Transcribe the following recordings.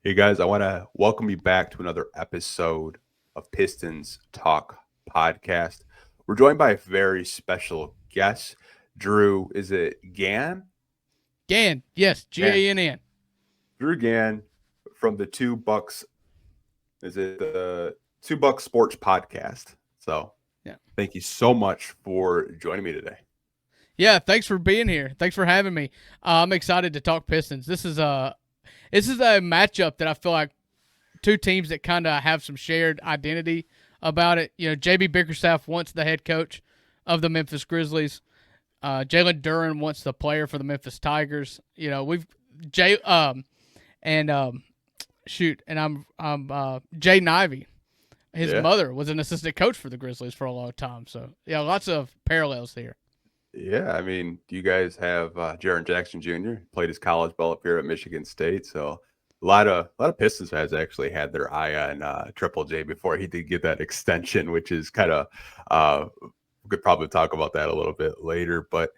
Hey guys, I want to welcome you back to another episode of Pistons Talk Podcast. We're joined by a very special guest, Drew. Is it Gann? Gann, yes, Gann. Gann. Drew Gann from the Two Bucks. Is it the Two Bucks Sports Podcast? So, Yeah. Thank you so much for joining me today. Yeah, thanks for being here. Thanks for having me. I'm excited to talk Pistons. This is a matchup that I feel like two teams that kind of have some shared identity about it. You know, JB Bickerstaff wants the head coach of the Memphis Grizzlies. Jalen Duren wants the player for the Memphis Tigers. You know, we've Jay I'm Jay Nivey. His mother was an assistant coach for the Grizzlies for a long time. So yeah, lots of parallels here. Yeah, I mean, you guys have Jaren Jackson Jr. played his college ball up here at Michigan State, so a lot of Pistons fans actually had their eye on Triple J before he did get that extension, which is kind of we could probably talk about that a little bit later. But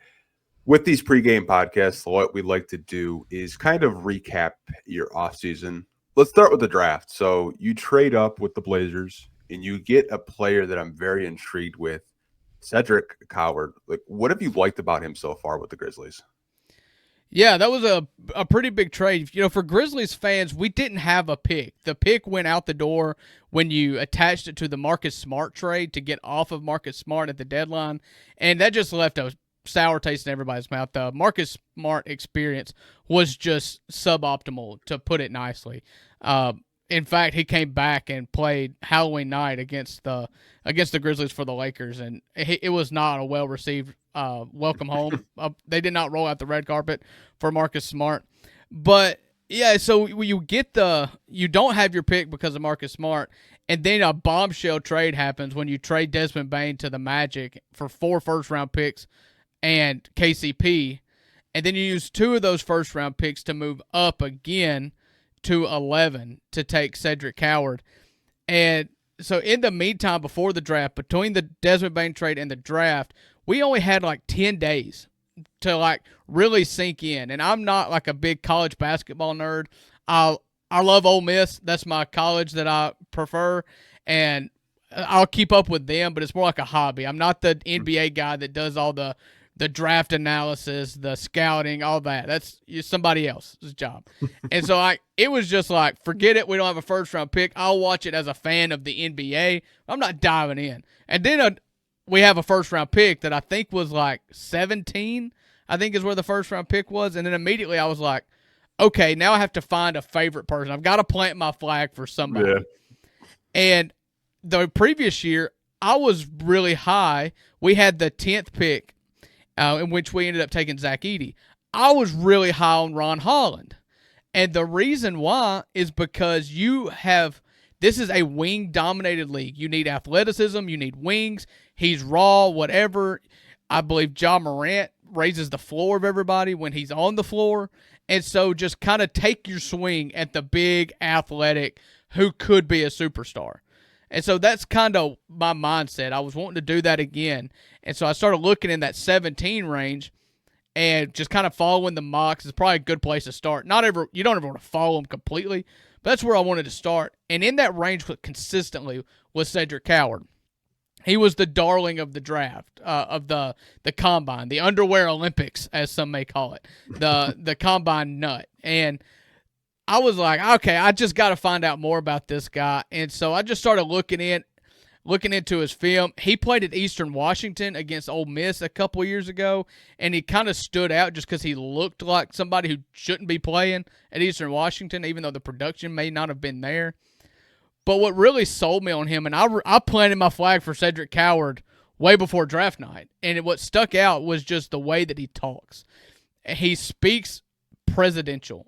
with these pregame podcasts, what we like to do is kind of recap your offseason. Let's start with the draft. So you trade up with the Blazers, and you get a player that I'm very intrigued with. Cedric Coward, like, what have you liked about him so far with the Grizzlies? Yeah, that was a pretty big trade. You know, for Grizzlies fans, we didn't have a pick. The pick went out the door when you attached it to the Marcus Smart trade to get off of Marcus Smart at the deadline, and that just left a sour taste in everybody's mouth. The Marcus Smart experience was just suboptimal, to put it nicely. In fact, he came back and played Halloween night against the Grizzlies for the Lakers, and it was not a well-received welcome home. They did not roll out the red carpet for Marcus Smart. But, yeah, so you don't have your pick because of Marcus Smart, and then a bombshell trade happens when you trade Desmond Bane to the Magic for 4 first-round picks and KCP, and then you use 2 of those first-round picks to move up again to 11 to take Cedric Coward. And so in the meantime, before the draft, between the Desmond Bane trade and the draft, we only had like 10 days to like really sink in. And I'm not like a big college basketball nerd. I love Ole Miss. That's my college that I prefer. And I'll keep up with them, but it's more like a hobby. I'm not the NBA guy that does all the draft analysis, the scouting, all that. That's somebody else's job. And so it was just like, forget it. We don't have a first-round pick. I'll watch it as a fan of the NBA. I'm not diving in. And then we have a first-round pick that I think was like 17, I think is where the first-round pick was. And then immediately I was like, okay, now I have to find a favorite person. I've got to plant my flag for somebody. Yeah. And the previous year, I was really high. We had the 10th pick, in which we ended up taking Zach Edey. I was really high on Ron Holland. And the reason why is because this is a wing-dominated league. You need athleticism. You need wings. He's raw, whatever. I believe Ja Morant raises the floor of everybody when he's on the floor. And so just kind of take your swing at the big, athletic, who could be a superstar. And so that's kind of my mindset. I was wanting to do that again. And so I started looking in that 17 range and just kind of following the mocks. It's probably a good place to start. You don't ever want to follow them completely, but that's where I wanted to start. And in that range consistently was Cedric Coward. He was the darling of the draft, of the combine, the underwear Olympics, as some may call it, the combine nut. And I was like, okay, I just got to find out more about this guy. And so I just started looking into his film. He played at Eastern Washington against Ole Miss a couple of years ago, and he kind of stood out just because he looked like somebody who shouldn't be playing at Eastern Washington, even though the production may not have been there. But what really sold me on him, and I planted my flag for Cedric Coward way before draft night, and what stuck out was just the way that he talks. He speaks presidential.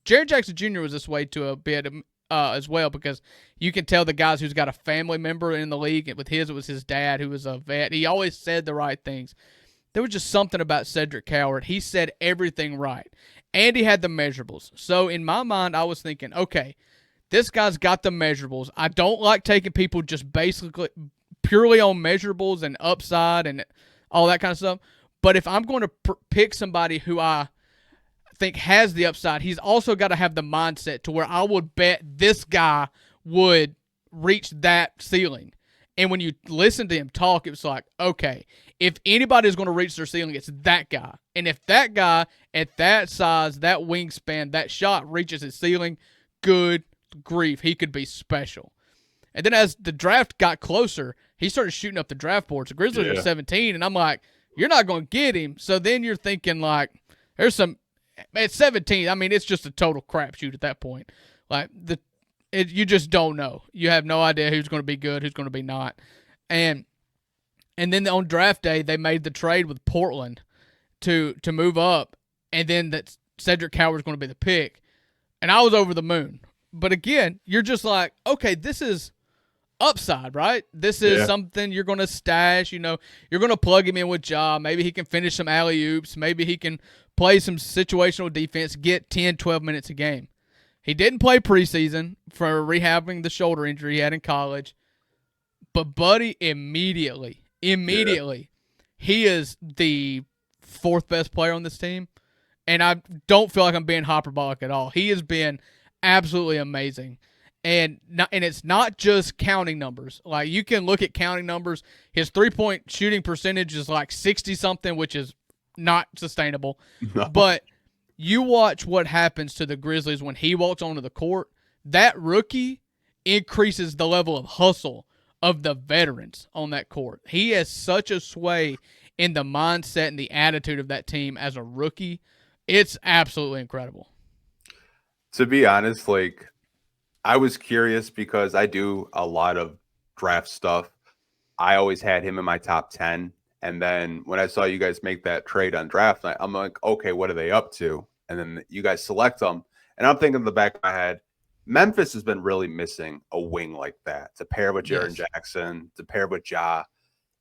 Jaren Jackson Jr. was this way to a bit as well, because you can tell the guys who's got a family member in the league. With it was his dad, who was a vet. He always said the right things. There was just something about Cedric Coward. He said everything right, and he had the measurables. So in my mind, I was thinking, okay, this guy's got the measurables. I don't like taking people just basically purely on measurables and upside and all that kind of stuff. But if I'm going to pick somebody who I think has the upside, he's also got to have the mindset to where I would bet this guy would reach that ceiling. And when you listen to him talk, it's like, okay, if anybody is going to reach their ceiling, it's that guy. And if that guy at that size, that wingspan, that shot reaches his ceiling, good grief, he could be special. And then as the draft got closer, he started shooting up the draft boards. The Grizzlies are 17, and I'm like, you're not going to get him. So then you're thinking, like, there's some – at 17, I mean, it's just a total crapshoot at that point. Like, you just don't know. You have no idea who's going to be good, who's going to be not. And then on draft day, they made the trade with Portland to move up, and then that Cedric Howard's going to be the pick. And I was over the moon. But again, you're just like, okay, this is upside, right? This is something you're going to stash. You know, you're going to plug him in with Ja. Maybe he can finish some alley-oops. Maybe he can play some situational defense, get 10, 12 minutes a game. He didn't play preseason for rehabbing the shoulder injury he had in college. But Buddy immediately, he is the fourth best player on this team. And I don't feel like I'm being hyperbolic at all. He has been absolutely amazing. And it's not just counting numbers. Like, you can look at counting numbers. His three-point shooting percentage is like 60-something, which is not sustainable. No. But you watch what happens to the Grizzlies when he walks onto the court. That rookie increases the level of hustle of the veterans on that court. He has such a sway in the mindset and the attitude of that team as a rookie. It's absolutely incredible. To be honest, like, I was curious because I do a lot of draft stuff. I always had him in my top 10. And then when I saw you guys make that trade on draft night, I'm like, okay, what are they up to? And then you guys select them. And I'm thinking in the back of my head, Memphis has been really missing a wing like that to pair with Jaren Jackson, to pair with Ja.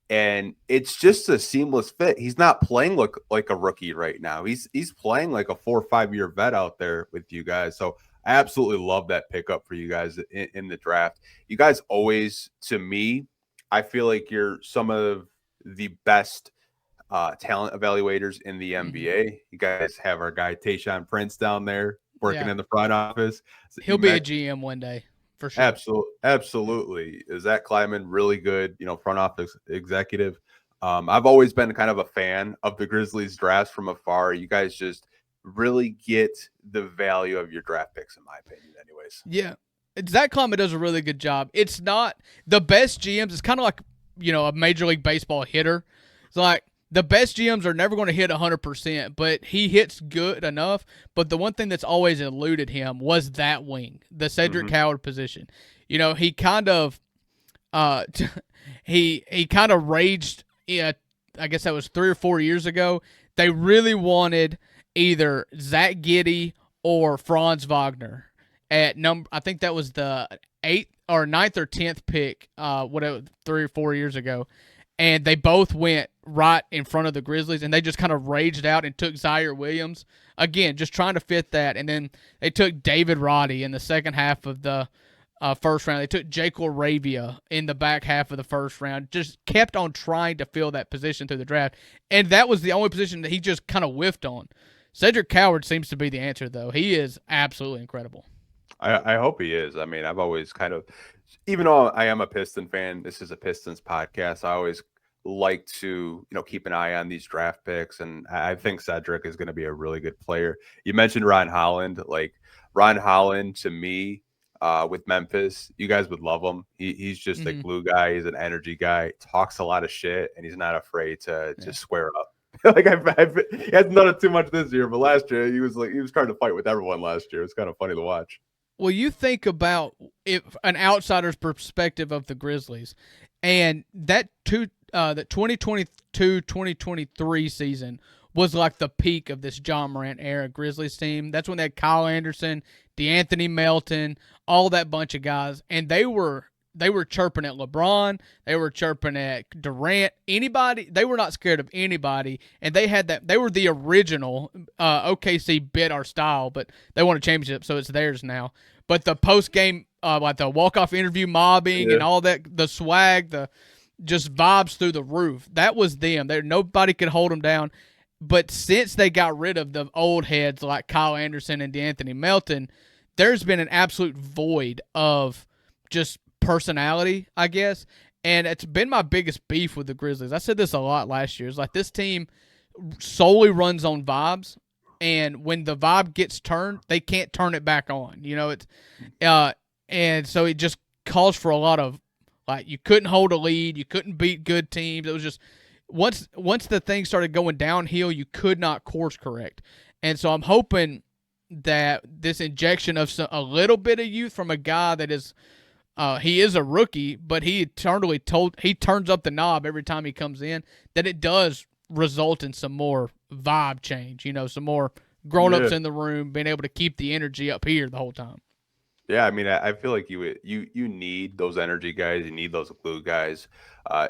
And it's just a seamless fit. He's not playing like a rookie right now. He's playing like a 4 or 5 year vet out there with you guys. So I absolutely love that pickup for you guys in the draft. You guys always, to me, I feel like you're some of the best talent evaluators in the NBA. You guys have our guy Tayshaun Prince down there working in the front office. So he'll be a GM one day for sure. Absolutely. Zach Kleiman, really good, front office executive. I've always been kind of a fan of the Grizzlies drafts from afar. You guys just really get the value of your draft picks, in my opinion, anyways. Yeah. Zach Kleiman does a really good job. It's not the best GMs. It's kind of like, a Major League Baseball hitter. It's like the best GMs are never going to hit 100%, but he hits good enough. But the one thing that's always eluded him was that wing, the Cedric Howard position. He kind of he kind of raged. I guess that was 3 or 4 years ago. They really wanted either Zach Giddey or Franz Wagner at number. I think that was the 8th or 9th or 10th pick, whatever, 3 or 4 years ago. And they both went right in front of the Grizzlies, and they just kind of raged out and took Zaire Williams. Again, just trying to fit that. And then they took David Roddy in the second half of the first round. They took Jake LaRavia in the back half of the first round. Just kept on trying to fill that position through the draft. And that was the only position that he just kind of whiffed on. Cedric Howard seems to be the answer, though. He is absolutely incredible. I hope he is. I mean, I've always kind of, even though I am a Piston fan, this is a Pistons podcast, I always like to, keep an eye on these draft picks. And I think Cedric is going to be a really good player. You mentioned Ron Holland. Like, Ron Holland, to me, with Memphis, you guys would love him. He's just a glue guy. He's an energy guy, talks a lot of shit, and he's not afraid to just square up. Like, he hasn't done it too much this year, but last year he was trying to fight with everyone last year. It's kind of funny to watch. Well, you think about an outsider's perspective of the Grizzlies, and that 2022-2023 season was like the peak of this Ja Morant era Grizzlies team. That's when they had Kyle Anderson, DeAnthony Melton, all that bunch of guys, and they were chirping at LeBron, they were chirping at Durant, anybody. They were not scared of anybody, and they had that. They were the original. OKC bit our style, but they won a championship, so it's theirs now. But the post game, like the walk-off interview mobbing and all that, the swag, the just vibes through the roof. That was them. Nobody could hold them down. But since they got rid of the old heads like Kyle Anderson and DeAnthony Melton, there's been an absolute void of just personality, I guess. And it's been my biggest beef with the Grizzlies. I said this a lot last year. It's like this team solely runs on vibes, and when the vibe gets turned, they can't turn it back on. And so it just calls for a lot of, like, you couldn't hold a lead, you couldn't beat good teams. It was just once the thing started going downhill, you could not course correct. And so I'm hoping that this injection of a little bit of youth from a guy that is he is a rookie, but he turns up the knob every time he comes in, that it does result in some more vibe change, some more grown-ups in the room being able to keep the energy up here the whole time. Yeah, I mean, I feel like you need those energy guys. You need those glue guys.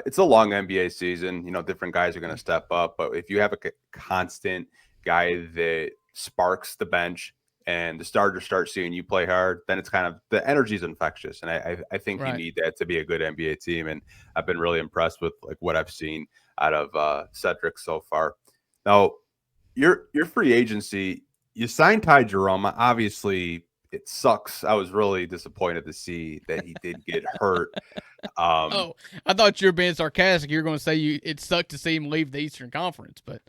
It's a long NBA season. Different guys are going to step up. But if you have a constant guy that sparks the bench and the starters start seeing you play hard, then it's kind of the energy is infectious. And I think you need that to be a good NBA team. And I've been really impressed with like what I've seen out of Cedric so far. Now, your free agency, you signed Ty Jerome. Obviously, it sucks. I was really disappointed to see that he did get hurt. I thought you were being sarcastic. You were going to say it sucked to see him leave the Eastern Conference, but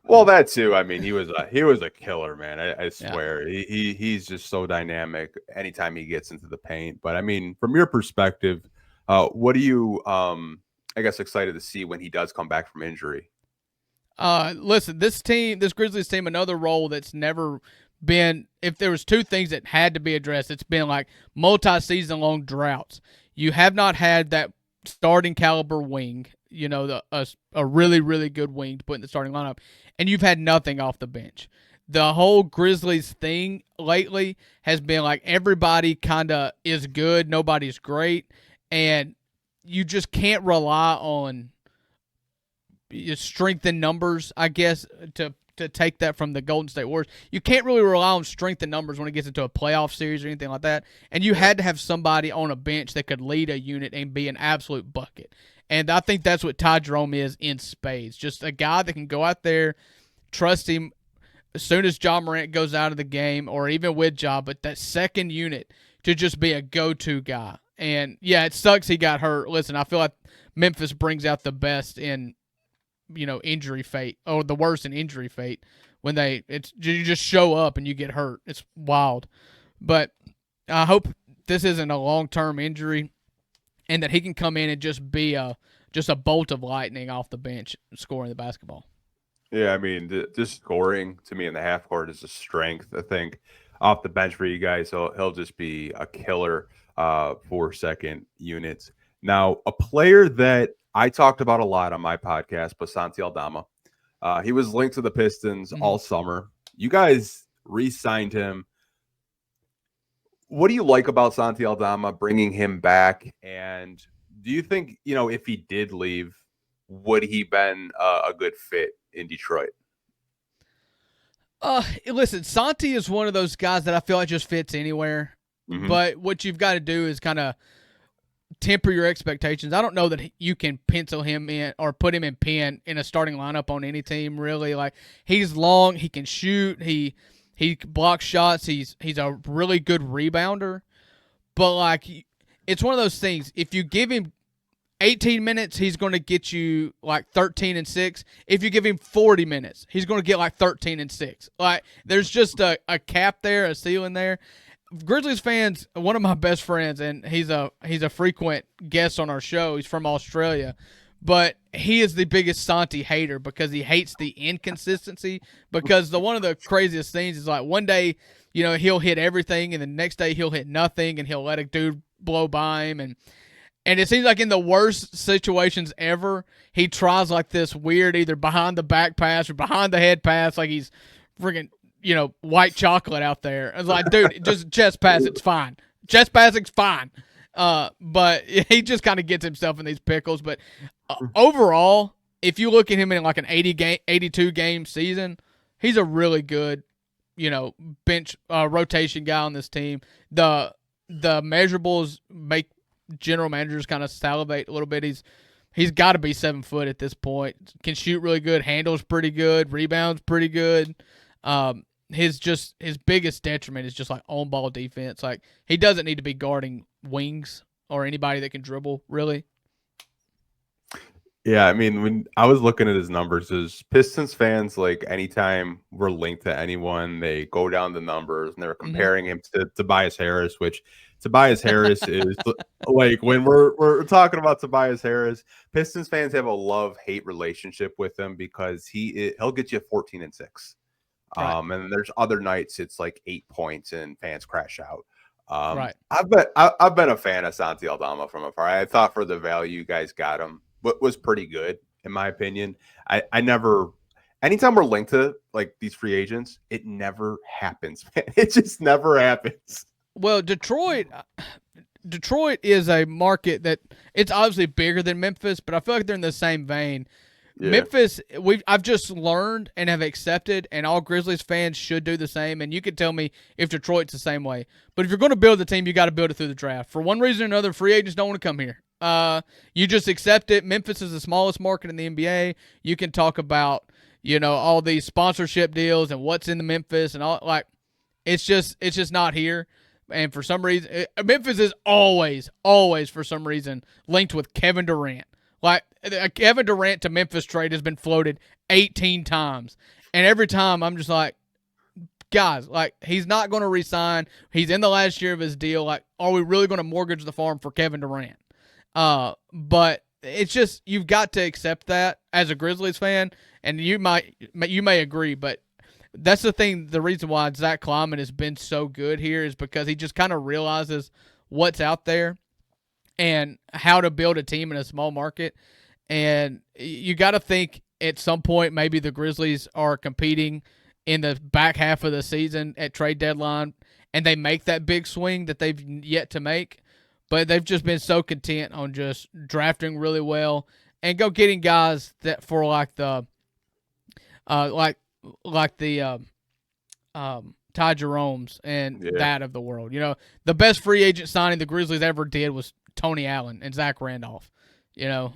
well, that too. I mean, he was a killer, man. I swear, he's just so dynamic anytime he gets into the paint. But I mean, from your perspective, what are you, I guess, excited to see when he does come back from injury? Listen, this Grizzlies team, another role that's never been, if there was two things that had to be addressed, it's been like multi-season long droughts. You have not had that starting caliber wing, a really, really good wing to put in the starting lineup, and you've had nothing off the bench. The whole Grizzlies thing lately has been like everybody kind of is good, nobody's great, and you just can't rely on strength in numbers, I guess, to take that from the Golden State Warriors. You can't really rely on strength in numbers when it gets into a playoff series or anything like that. And you had to have somebody on a bench that could lead a unit and be an absolute bucket. And I think that's what Ty Jerome is in spades. Just a guy that can go out there, trust him as soon as Ja Morant goes out of the game, or even with Ja, but that second unit to just be a go-to guy. And, yeah, it sucks he got hurt. Listen, I feel like Memphis brings out the best in injury fate, or the worst in injury fate, when you just show up and you get hurt. It's wild. But I hope this isn't a long-term injury and that he can come in and just be a bolt of lightning off the bench scoring the basketball. Yeah, I mean, just scoring to me in the half court is a strength. I think off the bench for you guys, he'll just be a killer for second units. Now, a player that I talked about a lot on my podcast, Santi Aldama. He was linked to the Pistons all summer. You guys re-signed him. What do you like about Santi Aldama, bringing him back? And do you think, if he did leave, would he been a good fit in Detroit? Listen, Santi is one of those guys that I feel like just fits anywhere. Mm-hmm. But what you've got to do is kind of temper your expectations. I don't know that you can pencil him in or put him in pen in a starting lineup on any team, really. Like, he's long, he can shoot, he blocks shots, he's a really good rebounder. But like, it's one of those things, if you give him 18 minutes, he's going to get you like 13 and 6. If you give him 40 minutes, he's going to get like 13 and 6. Like, there's just a cap there, a ceiling there. Grizzlies fans, one of my best friends, and he's a frequent guest on our show. He's from Australia, but he is the biggest Santi hater because he hates the inconsistency. Because one of the craziest things is like one day, he'll hit everything, and the next day he'll hit nothing, and he'll let a dude blow by him, and it seems like in the worst situations ever, he tries like this weird either behind the back pass or behind the head pass, like he's freaking white chocolate out there. I was like, dude, just chest pass, it's fine. Chest passing's fine. But he just kind of gets himself in these pickles. But overall, if you look at him in like an 82 game season, he's a really good, bench rotation guy on this team. The measurables make general managers kind of salivate a little bit. He's He's got to be 7 foot at this point. Can shoot really good, handles pretty good, rebounds pretty good. His biggest detriment is just like on ball defense. Like he doesn't need to be guarding wings or anybody that can dribble really. Yeah, I mean, when I was looking at his numbers, as Pistons fans, like anytime we're linked to anyone, they go down the numbers and they're comparing him to Tobias Harris, which Tobias Harris is like when we're talking about Tobias Harris, Pistons fans have a love-hate relationship with him because he'll get you 14 and 6. Right. And there's other nights it's like 8 points and fans crash out. Right. I've been a fan of Santi Aldama from afar. I thought for the value you guys got him, what was pretty good in my opinion. I never, anytime we're linked to like these free agents, it never happens, man. It just never happens. Well, Detroit is a market that it's obviously bigger than Memphis, but I feel like they're in the same vein. Yeah. Memphis, I've just learned and have accepted, and all Grizzlies fans should do the same. And you can tell me if Detroit's the same way. But if you're going to build the team, you got to build it through the draft. For one reason or another, free agents don't want to come here. You just accept it. Memphis is the smallest market in the NBA. You can talk about, all these sponsorship deals and what's in the Memphis and all. Like, it's just not here. And for some reason, Memphis is always for some reason linked with Kevin Durant. Like, a Kevin Durant to Memphis trade has been floated 18 times. And every time I'm just like, guys, like, he's not going to resign. He's in the last year of his deal. Like, are we really going to mortgage the farm for Kevin Durant? But it's just, you've got to accept that as a Grizzlies fan. And you may agree, but that's the thing. The reason why Zach Kleiman has been so good here is because he just kind of realizes what's out there and how to build a team in a small market. And you got to think at some point maybe the Grizzlies are competing in the back half of the season at trade deadline and they make that big swing that they've yet to make. But they've just been so content on just drafting really well and go getting guys that for like the Ty Jerome's and that of the world. The best free agent signing the Grizzlies ever did was Tony Allen and Zach Randolph. It's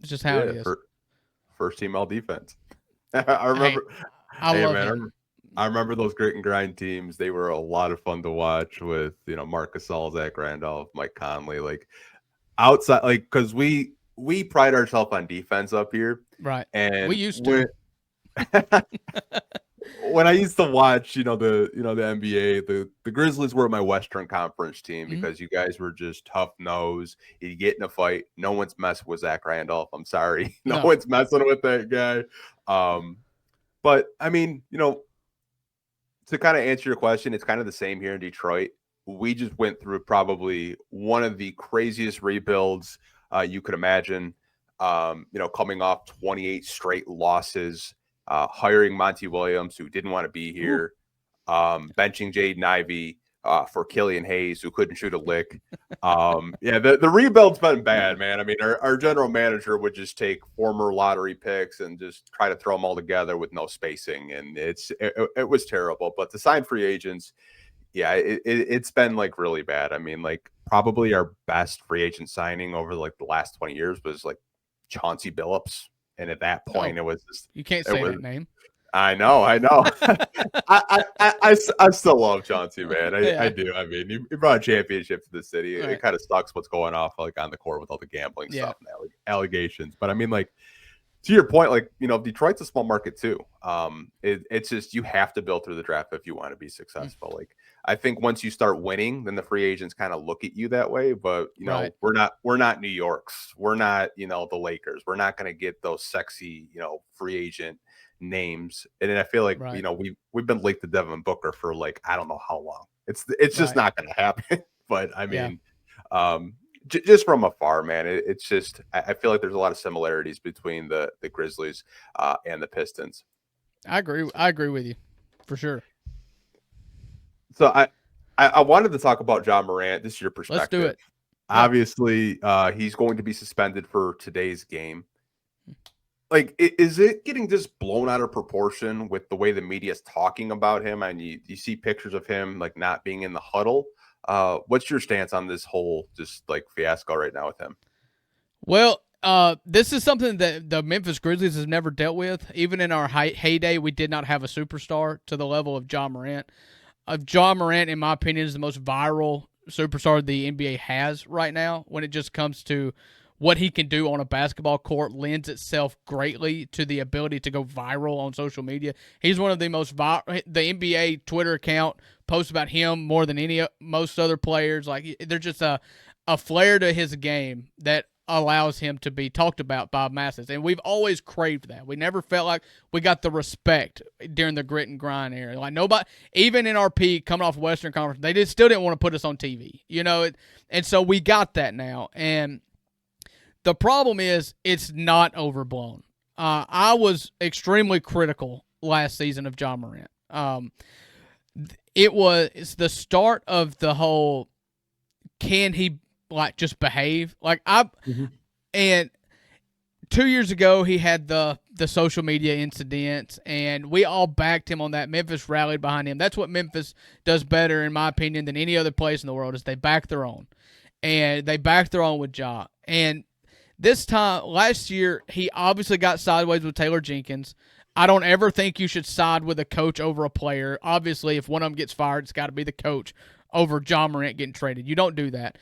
just how it is. First team all defense. I remember. I remember those grit and grind teams. They were a lot of fun to watch with Marc Gasol, Zach Randolph, Mike Conley. Like outside, like because we pride ourselves on defense up here, right? And we used to. When I used to watch, the NBA, the Grizzlies were my Western Conference team because you guys were just tough nose. You get in a fight, no one's messing with Zach Randolph. I'm sorry, no one's messing with that guy. But I mean, to kind of answer your question, it's kind of the same here in Detroit. We just went through probably one of the craziest rebuilds you could imagine. Coming off 28 straight losses. Hiring Monty Williams, who didn't want to be here, benching Jaden Ivey for Killian Hayes, who couldn't shoot a lick. The rebuild's been bad, man. I mean, our general manager would just take former lottery picks and just try to throw them all together with no spacing, and it was terrible. But to sign free agents, it's been like really bad. I mean, like probably our best free agent signing over like the last 20 years was like Chauncey Billups. And at that point, it was just, you can't say that name. I know. I still love Chauncey, man. I do. I mean, he brought a championship to the city. Right. It kind of sucks what's going off like on the court with all the gambling stuff and allegations. But I mean, like to your point, like Detroit's a small market too. It's just you have to build through the draft if you want to be successful. Like I think once you start winning, then the free agents kind of look at you that way. But we're not New York's. We're not the Lakers. We're not going to get those sexy free agent names. And then I feel like we've been linked to Devin Booker for like I don't know how long. It's just not going to happen. But I mean, just from afar, man, it's just I feel like there's a lot of similarities between the Grizzlies and the Pistons. I agree with you for sure. So I wanted to talk about Ja Morant. This is your perspective. Let's do it. Obviously, he's going to be suspended for today's game. Like, is it getting just blown out of proportion with the way the media is talking about him? And you see pictures of him like not being in the huddle. What's your stance on this whole just like fiasco right now with him? Well, This is something that the Memphis Grizzlies has never dealt with. Even in our heyday, we did not have a superstar to the level of Ja Morant. Ja Morant, in my opinion, is the most viral superstar the NBA has right now when it just comes to what he can do on a basketball court. Lends itself greatly to the ability to go viral on social media. He's one of the most the NBA Twitter account posts about him more than most other players. Like, there's just a flair to his game that allows him to be talked about by masses. And we've always craved that. We never felt like we got the respect during the grit and grind era. Like, nobody, even in our peak coming off Western Conference, they still didn't want to put us on TV, and so we got that now. And the problem is it's not overblown. I was extremely critical last season of Ja Morant. It's the start of the whole, can he just behave? And 2 years ago he had the social media incidents, and we all backed him on that. Memphis rallied behind him. That's what Memphis does better, in my opinion, than any other place in the world, is they back their own. And they backed their own with Ja. And this time, last year, he obviously got sideways with Taylor Jenkins. I don't ever think you should side with a coach over a player. Obviously, if one of them gets fired, it's got to be the coach over Ja Morant getting traded. You don't do that.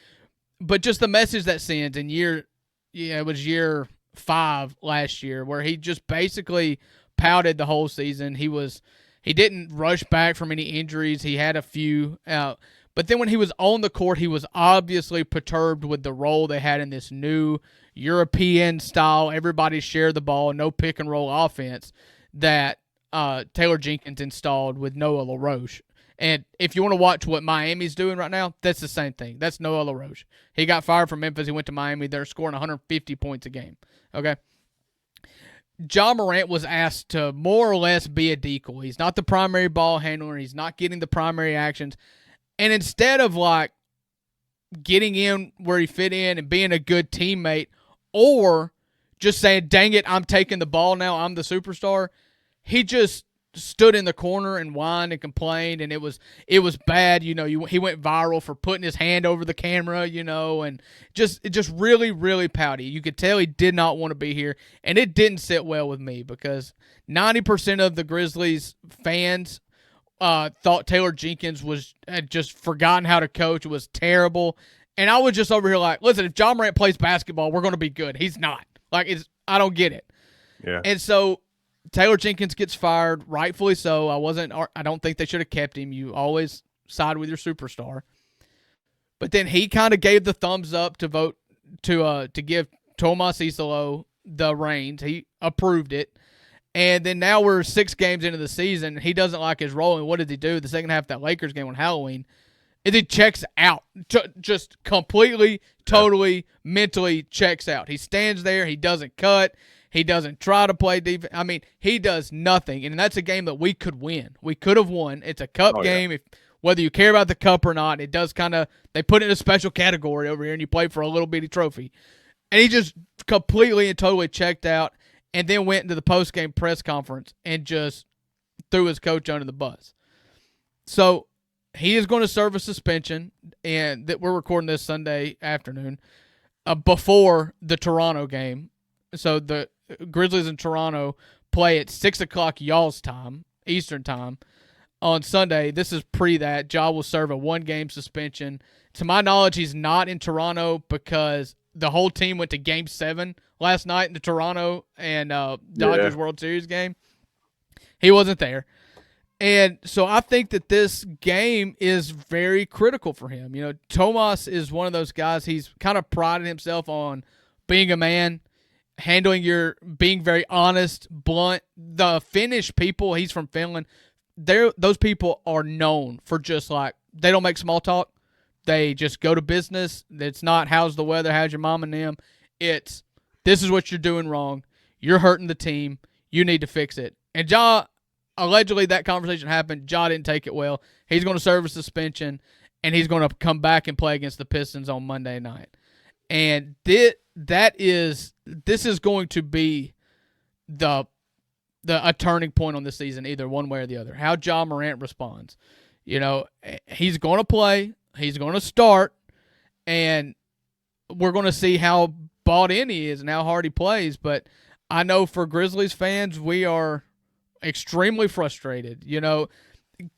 But just the message that sends in it was year 5 last year, where he just basically pouted the whole season. He didn't rush back from any injuries. He had a few, but then when he was on the court, he was obviously perturbed with the role they had in this new European style, everybody share the ball, no pick and roll offense that Taylor Jenkins installed with Noah LaRoche. And if you want to watch what Miami's doing right now, that's the same thing. That's Noah LaRoche. He got fired from Memphis. He went to Miami. They're scoring 150 points a game. Okay. Ja Morant was asked to more or less be a decoy. He's not the primary ball handler. He's not getting the primary actions. And instead of getting in where he fit in and being a good teammate, or just saying, dang it, I'm taking the ball now, I'm the superstar, he just stood in the corner and whined and complained, and it was bad. He went viral for putting his hand over the camera, and just really, really pouty. You could tell he did not want to be here, and it didn't sit well with me because 90% of the Grizzlies fans thought Taylor Jenkins had just forgotten how to coach. It was terrible. And I was just over here like, listen, if Ja Morant plays basketball, we're going to be good. He's not. I don't get it. Yeah. And so Taylor Jenkins gets fired, rightfully so. I don't think they should have kept him. You always side with your superstar. But then he kind of gave the thumbs up to vote to give Tomas Isolo the reins. He approved it. And then now we're 6 games into the season. He doesn't like his role. And what did he do? The second half of that Lakers game on Halloween, he checks out. Just completely, totally, mentally checks out. He stands there. He doesn't cut. He doesn't try to play defense. I mean, he does nothing. And that's a game that we could win. We could have won. It's a cup game. Whether you care about the cup or not, it does they put it in a special category over here, and you play for a little bitty trophy. And he just completely and totally checked out, and then went into the post-game press conference and just threw his coach under the bus. So he is going to serve a suspension, and that we're recording this Sunday afternoon before the Toronto game. So the Grizzlies in Toronto play at 6 o'clock y'all's time, Eastern time, on Sunday. This is pre that. Ja will serve a 1-game suspension. To my knowledge, he's not in Toronto because the whole team went to Game 7 last night in the Toronto and Dodgers World Series game. He wasn't there. And so I think that this game is very critical for him. Tomas is one of those guys, he's kind of prided himself on being a man, being very honest, blunt. The Finnish people, he's from Finland, those people are known for just they don't make small talk. They just go to business. It's not, how's the weather, how's your mom and them. It's, this is what you're doing wrong. You're hurting the team. You need to fix it. And Ja, allegedly that conversation happened. Ja didn't take it well. He's going to serve a suspension, and he's going to come back and play against the Pistons on Monday night. And this is going to be a turning point on this season, either one way or the other. How Ja Morant responds. He's going to play. He's going to start, and we're going to see how bought in he is and how hard he plays. But I know for Grizzlies fans, we are extremely frustrated. You know,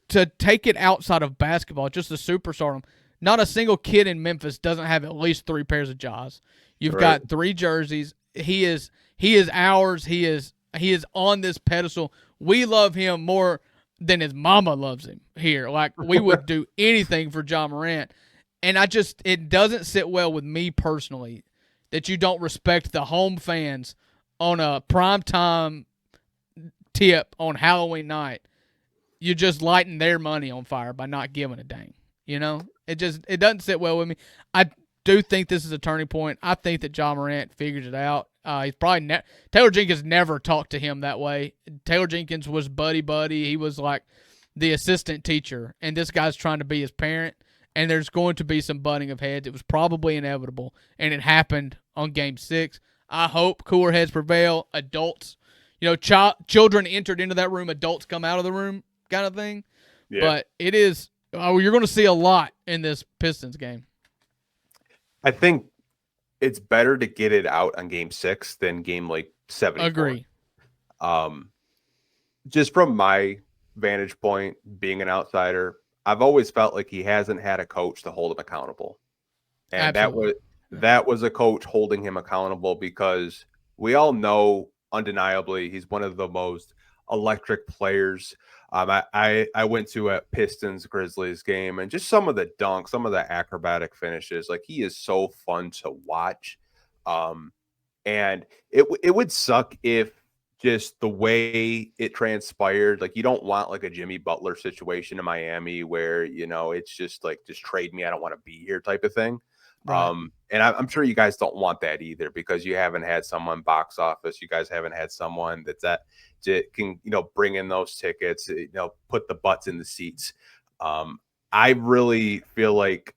to take it outside of basketball, just the superstardom. Not a single kid in Memphis doesn't have at least 3 pairs of Jaws. You've got 3 jerseys. He is ours. He is on this pedestal. We love him more than his mama loves him here. Like, we would do anything for Ja Morant. And it doesn't sit well with me personally that you don't respect the home fans on a primetime tip on Halloween night. You're just lighting their money on fire by not giving a dang. You know? It doesn't sit well with me. I do think this is a turning point. I think that Ja Morant figures it out. He's probably Taylor Jenkins never talked to him that way. Taylor Jenkins was buddy. He was like the assistant teacher, and this guy's trying to be his parent, and there's going to be some butting of heads. It was probably inevitable, and it happened on Game 6. I hope cooler heads prevail. Adults, children entered into that room, adults come out of the room kind of thing. Yeah. But it is you're going to see a lot in this Pistons game. I think it's better to get it out on Game 6 than Game 74. Agree. Just from my vantage point, being an outsider, I've always felt like he hasn't had a coach to hold him accountable. And that was a coach holding him accountable, because we all know undeniably he's one of the most electric players. I went to a Pistons Grizzlies game, and just some of the dunks, some of the acrobatic finishes, like, he is so fun to watch. And it would suck if just the way it transpired, like, you don't want like a Jimmy Butler situation in Miami where, it's just like, just trade me, I don't want to be here type of thing. Right. And I'm sure you guys don't want that either, because you haven't had someone box office. You guys haven't had someone that can, bring in those tickets, put the butts in the seats. I really feel like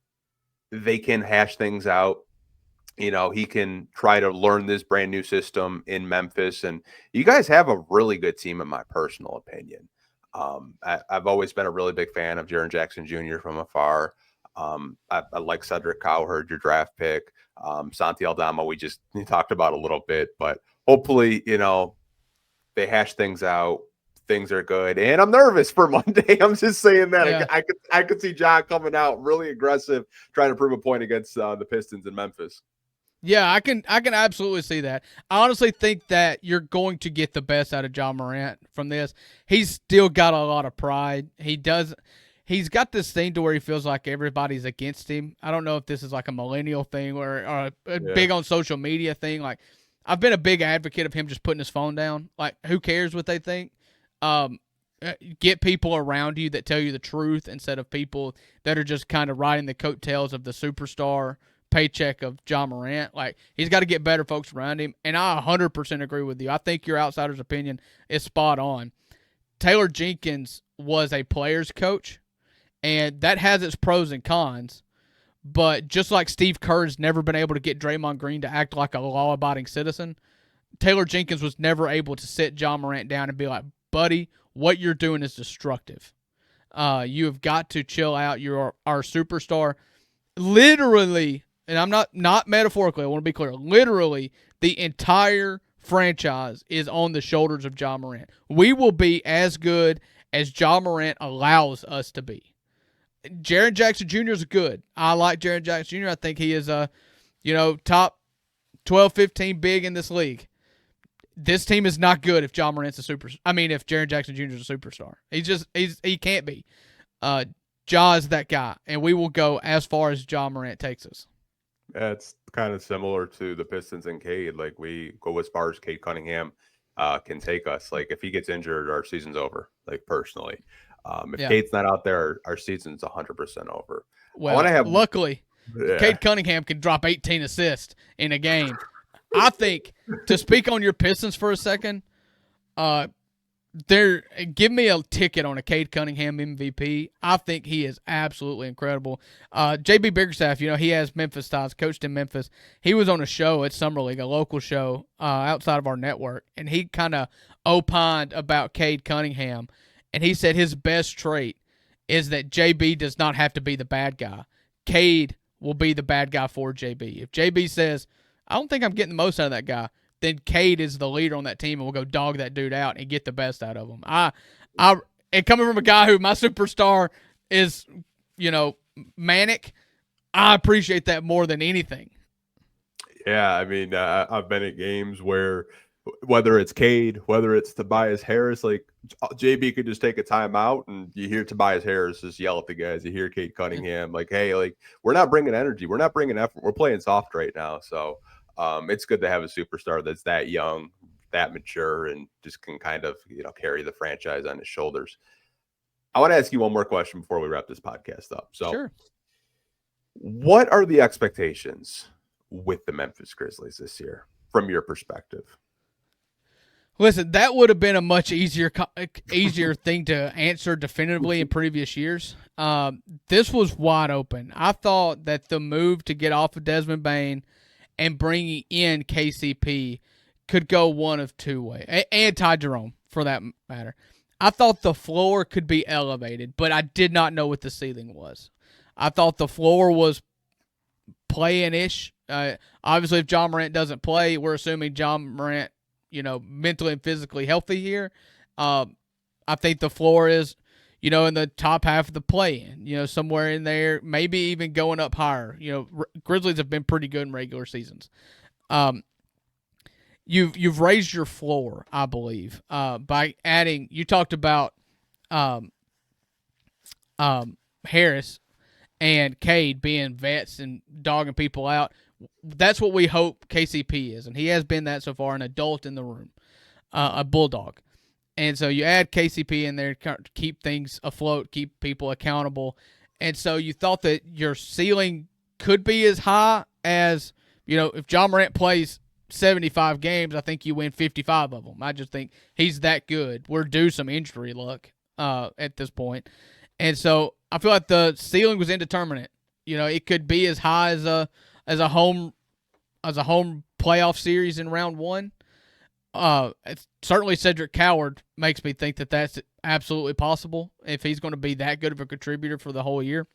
they can hash things out. He can try to learn this brand new system in Memphis, and you guys have a really good team in my personal opinion. I've always been a really big fan of Jaren Jackson Jr. from afar. I like Cedric Cowherd, your draft pick. Santi Aldama, we just talked about a little bit, but hopefully, they hash things out. Things are good, and I'm nervous for Monday. I'm just saying that. Yeah. I could see Ja coming out really aggressive, trying to prove a point against the Pistons in Memphis. Yeah, I can absolutely see that. I honestly think that you're going to get the best out of Ja Morant from this. He's still got a lot of pride. He's got this thing to where he feels like everybody's against him. I don't know if this is like a millennial thing or a big on social media thing. Like, I've been a big advocate of him just putting his phone down. Like, who cares what they think? Get people around you that tell you the truth instead of people that are just kind of riding the coattails of the superstar paycheck of Ja Morant. Like, he's got to get better folks around him, and I 100% agree with you. I think your outsider's opinion is spot on. Taylor Jenkins was a player's coach, and that has its pros and cons, but just like Steve Kerr's never been able to get Draymond Green to act like a law-abiding citizen, Taylor Jenkins was never able to sit Ja Morant down and be like, buddy, what you're doing is destructive. You have got to chill out. You're our superstar. Literally, and I'm not metaphorically, I want to be clear, literally the entire franchise is on the shoulders of Ja Morant. We will be as good as Ja Morant allows us to be. Jaren Jackson Jr. is good. I like Jaren Jackson Jr. I think he is top 12, 15 big in this league. This team is not good if Ja Morant's if Jaren Jackson Jr. is a superstar. He can't be. Ja is that guy, and we will go as far as Ja Morant takes us. Yeah, it's kind of similar to the Pistons and Cade. Like, we go as far as Cade Cunningham can take us. Like, if he gets injured, our season's over. Like, personally, if Cade's not out there, our season's 100% over. Well, luckily, Cade Cunningham can drop 18 assists in a game. I think, to speak on your Pistons for a second, give me a ticket on a Cade Cunningham MVP. I think he is absolutely incredible. JB Biggerstaff, he has Memphis ties, coached in Memphis. He was on a show at Summer League, a local show outside of our network, and he kind of opined about Cade Cunningham, and he said his best trait is that JB does not have to be the bad guy. Cade will be the bad guy for JB. If JB says, I don't think I'm getting the most out of that guy. Then Cade is the leader on that team, and we'll go dog that dude out and get the best out of him. And coming from a guy who my superstar is, manic, I appreciate that more than anything. Yeah, I mean, I've been at games where whether it's Cade, whether it's Tobias Harris, like JB could just take a timeout and you hear Tobias Harris just yell at the guys. You hear Cade Cunningham like, hey, like we're not bringing energy. We're not bringing effort. We're playing soft right now. So it's good to have a superstar that's that young, that mature, and just can kind of, carry the franchise on his shoulders. I want to ask you one more question before we wrap this podcast up. So sure. What are the expectations with the Memphis Grizzlies this year from your perspective? Listen, that would have been a much easier thing to answer definitively in previous years. This was wide open. I thought that the move to get off of Desmond Bane and bringing in KCP could go one of two ways, and Ty Jerome for that matter. I thought the floor could be elevated, but I did not know what the ceiling was. I thought the floor was playing-ish. Obviously, if Ja Morant doesn't play, we're assuming Ja Morant, mentally and physically healthy here. I think the floor is, in the top half of the play-in, somewhere in there, maybe even going up higher. Grizzlies have been pretty good in regular seasons. You've raised your floor, I believe, by adding. You talked about Harris and Cade being vets and dogging people out. That's what we hope KCP is, and he has been that so far, an adult in the room, a bulldog. And so you add KCP in there to keep things afloat, keep people accountable. And so you thought that your ceiling could be as high as, if Ja Morant plays 75 games, I think you win 55 of them. I just think he's that good. We're due some injury luck at this point. And so I feel like the ceiling was indeterminate. It could be as high as a home playoff series in round one. Certainly Cedric Coward makes me think that that's absolutely possible if he's going to be that good of a contributor for the whole year.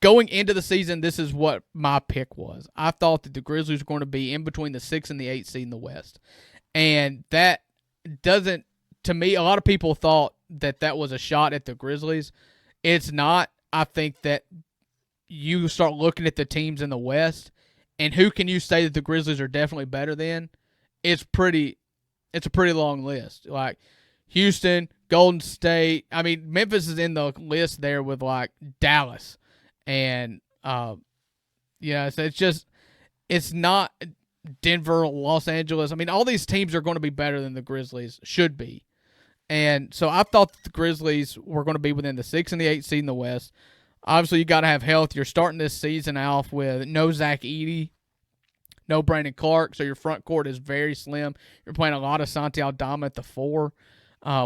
Going into the season, this is what my pick was. I thought that the Grizzlies were going to be in between the 6 and the 8 seed in the West. And that doesn't, to me, a lot of people thought that was a shot at the Grizzlies. It's not. I think that you start looking at the teams in the West, and who can you say that the Grizzlies are definitely better than? It's a pretty long list. Like Houston, Golden State. I mean, Memphis is in the list there with like Dallas, and so it's not Denver, Los Angeles. I mean, all these teams are going to be better than the Grizzlies should be, and so I thought the Grizzlies were going to be within the 6 and the 8 seed in the West. Obviously, you got to have health. You're starting this season off with no Zach Edey, no Brandon Clark, so your front court is very slim. You're playing a lot of Santi Aldama at the 4,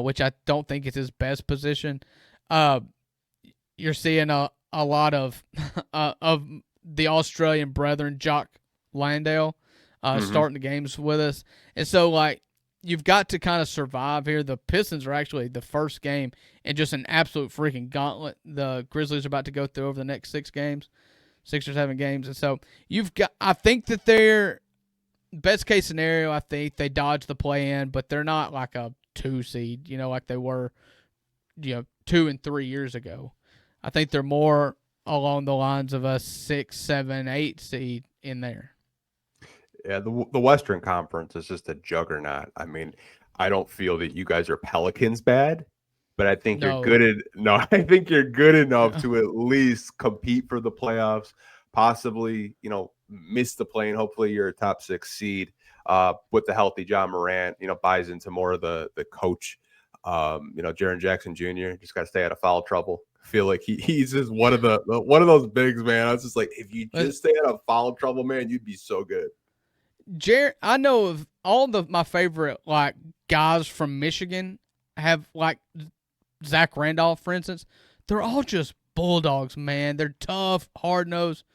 which I don't think is his best position. You're seeing a lot of the Australian brethren, Jock Landale, starting the games with us. And so, like, you've got to kind of survive here. The Pistons are actually the first game in just an absolute freaking gauntlet the Grizzlies are about to go through over the next 6 or 7 games. And so I think that their best case scenario, I think they dodge the play-in, but they're not like a 2 seed, like they were, 2 and 3 years ago. I think they're more along the lines of a 6, 7, 8 seed in there. Yeah, the Western Conference is just a juggernaut. I mean, I don't feel that you guys are Pelicans bad, but I think you're good. I think you're good enough to at least compete for the playoffs, possibly, miss the play, and hopefully you're a top 6 seed with the healthy Ja Morant, buys into more of the coach. Jaren Jackson Jr. just got to stay out of foul trouble. I feel like he's just one of those bigs, man. I was just like, if you just stay out of foul trouble, man, you'd be so good. Jared, I know of all my favorite like guys from Michigan have like Zach Randolph, for instance. They're all just bulldogs, man. They're tough, hard nosed.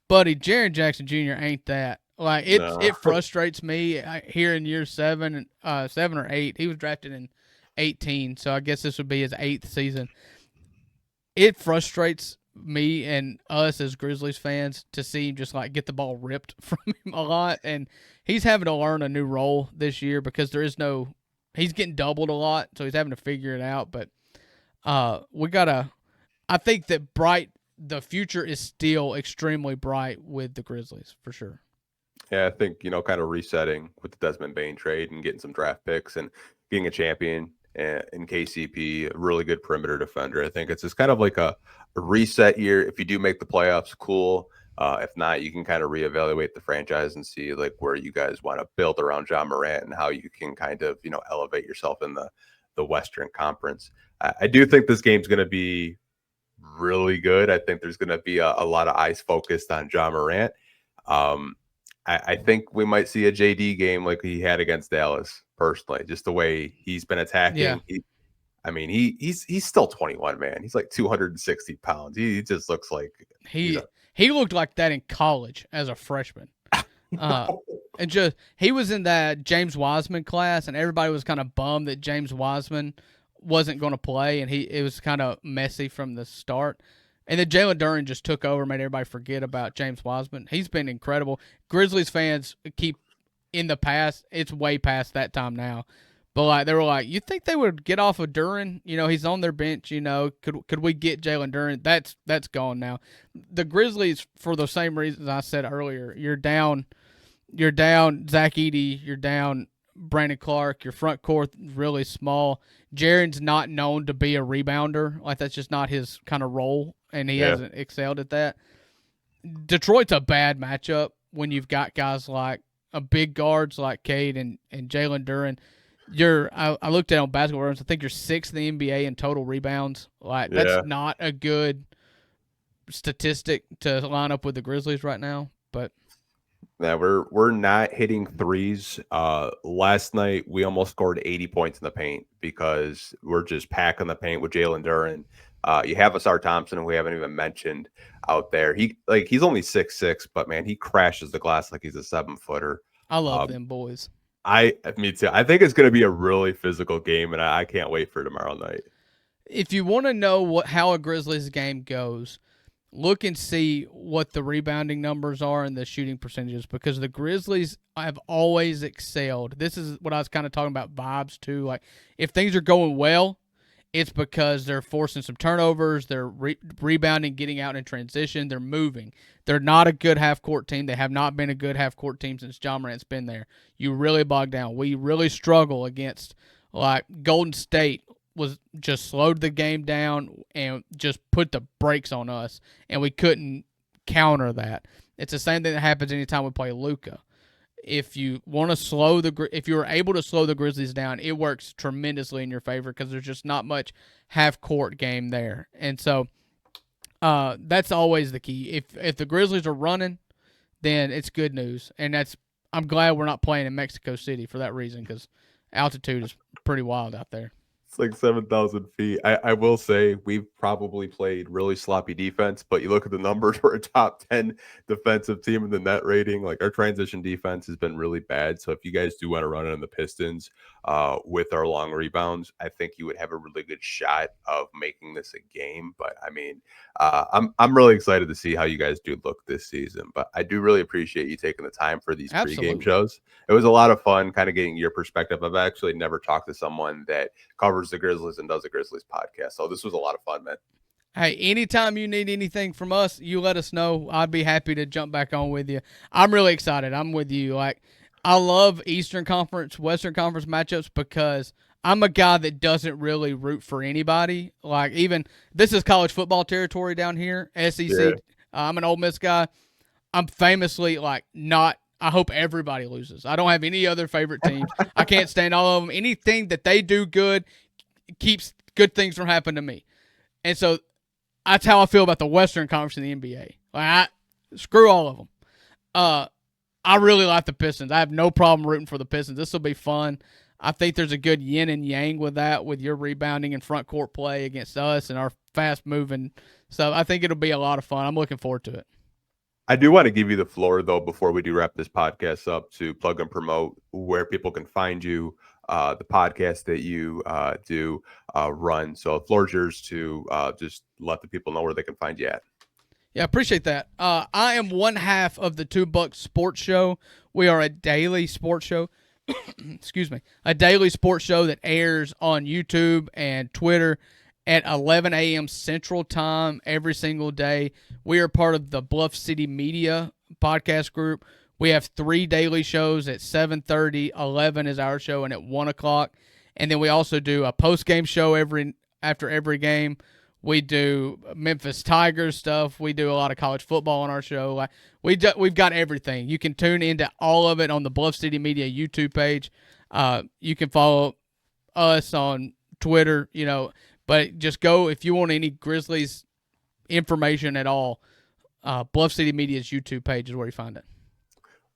Buddy, Jaren Jackson Jr. ain't that. Like it frustrates me here in year 7 or 8. He was drafted in 18, so I guess this would be his 8th season. It frustrates me and us as Grizzlies fans to see him just like get the ball ripped from him a lot, and he's having to learn a new role this year because he's getting doubled a lot, so he's having to figure it out. But I think that the future is still extremely bright with the Grizzlies for sure. Yeah, I think, kind of resetting with the Desmond Bane trade and getting some draft picks and getting a champion in KCP, a really good perimeter defender. I think it's just kind of like a reset year. If you do make the playoffs, cool. If not, you can kind of reevaluate the franchise and see like where you guys want to build around Ja Morant and how you can kind of, elevate yourself in the Western Conference. I do think this game's going to be really good. I think there's going to be a lot of eyes focused on Ja Morant. I think we might see a JD game like he had against Dallas, personally, just the way he's been attacking. Yeah. He's still 21, man. He's like 260 pounds. He just looks like he looked like that in college as a freshman. And he was in that James Wiseman class, and everybody was kind of bummed that James Wiseman wasn't going to play, and it was kind of messy from the start. And then Jalen Duren just took over, made everybody forget about James Wiseman. He's been incredible. Grizzlies fans keep in the past. It's way past that time now. But like they were like, you think they would get off of Duren? He's on their bench. Could we get Jalen Duren? That's gone now. The Grizzlies, for the same reasons I said earlier, you're down Zach Edey, you're down Brandon Clark. Your front court really small. Jaren's not known to be a rebounder. Like that's just not his kind of role, and he hasn't excelled at that. Detroit's a bad matchup when you've got guys like big guards like Cade and Jalen Duren. I looked at it on Basketball Reference. I think you're sixth in the NBA in total rebounds. That's not a good statistic to line up with the Grizzlies right now. But yeah, we're not hitting threes. Last night we almost scored 80 points in the paint because we're just packing the paint with Jalen Duren. You have Asar Thompson, who we haven't even mentioned out there. He's only 6'6", but man, he crashes the glass like he's a 7-footer. I love them boys. Me too. I think it's going to be a really physical game, and I can't wait for tomorrow night. If you want to know how a Grizzlies game goes, look and see what the rebounding numbers are and the shooting percentages, because the Grizzlies have always excelled. This is what I was kind of talking about, vibes too. Like if things are going well, it's because they're forcing some turnovers, they're rebounding, getting out in transition, they're moving. They're not a good half-court team. They have not been a good half-court team since Ja Morant's been there. You really bog down. We really struggle against, like, Golden State was just slowed the game down and just put the brakes on us, and we couldn't counter that. It's the same thing that happens anytime we play Luka. If you want to if you are able to slow the Grizzlies down, it works tremendously in your favor because there's just not much half-court game there. And so that's always the key. If the Grizzlies are running, then it's good news. And I'm glad we're not playing in Mexico City for that reason, because altitude is pretty wild out there. It's like 7,000 feet. I will say we've probably played really sloppy defense, but you look at the numbers, we're a top 10 defensive team in the net rating. Like our transition defense has been really bad. So if you guys do want to run it on the Pistons with our long rebounds, I think you would have a really good shot of making this a game. But I mean, I'm really excited to see how you guys do look this season. But I do really appreciate you taking the time for these pregame shows. It was a lot of fun kind of getting your perspective. I've actually never talked to someone that covers the Grizzlies and does a Grizzlies podcast. So this was a lot of fun, man. Hey, anytime you need anything from us, you let us know. I'd be happy to jump back on with you. I'm really excited. I'm with you. Like, I love Eastern Conference, Western Conference matchups because I'm a guy that doesn't really root for anybody. Like, even this is college football territory down here, SEC. Yeah. I'm an Ole Miss guy. I'm famously not. I hope everybody loses. I don't have any other favorite teams. I can't stand all of them. Anything that they do good keeps good things from happening to me. And so that's how I feel about the Western Conference in the NBA. Screw all of them. I really like the Pistons. I have no problem rooting for the Pistons. This will be fun. I think there's a good yin and yang with that, with your rebounding and front court play against us and our fast moving. So I think it'll be a lot of fun. I'm looking forward to it. I do want to give you the floor, though, before we do wrap this podcast up, to plug and promote where people can find you, the podcast that you do run. So the floor is yours to just let the people know where they can find you at. Yeah, appreciate that. I am one half of the $2 Sports Show. We are a daily sports show. Excuse me, a daily sports show that airs on YouTube and Twitter at 11 a.m. Central Time every single day. We are part of the Bluff City Media podcast group. We have 3 daily shows at 7:30, 11 is our show, and at 1 o'clock. And then we also do a post-game show after every game. We do Memphis Tigers stuff. We do a lot of college football on our show. We've got everything. You can tune into all of it on the Bluff City Media YouTube page. You can follow us on Twitter, but just go if you want any Grizzlies information at all. Bluff City Media's YouTube page is where you find it.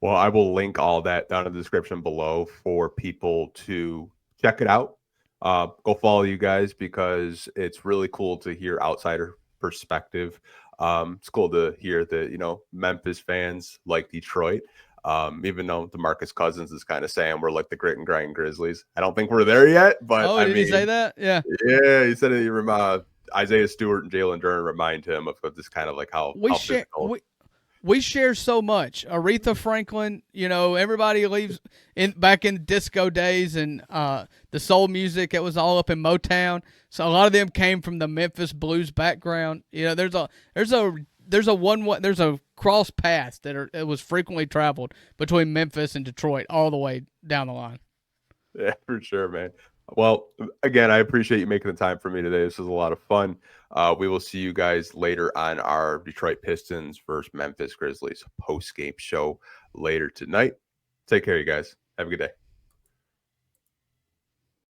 Well, I will link all that down in the description below for people to check it out. Go follow you guys because it's really cool to hear outsider perspective. It's cool to hear that, Memphis fans like Detroit. Even though DeMarcus Cousins is kind of saying we're like the grit and grind Grizzlies. I don't think we're there yet, but did he say that? Yeah. Yeah, he said it. Isaiah Stewart and Jalen Duren remind him of this kind of like how physical. We share so much. Aretha Franklin, everybody leaves back in disco days and the soul music. It was all up in Motown. So a lot of them came from the Memphis blues background. There's a cross path it was frequently traveled between Memphis and Detroit all the way down the line. Yeah, for sure, man. Well, again, I appreciate you making the time for me today. This was a lot of fun. We will see you guys later on our Detroit Pistons versus Memphis Grizzlies post-game show later tonight. Take care, you guys. Have a good day.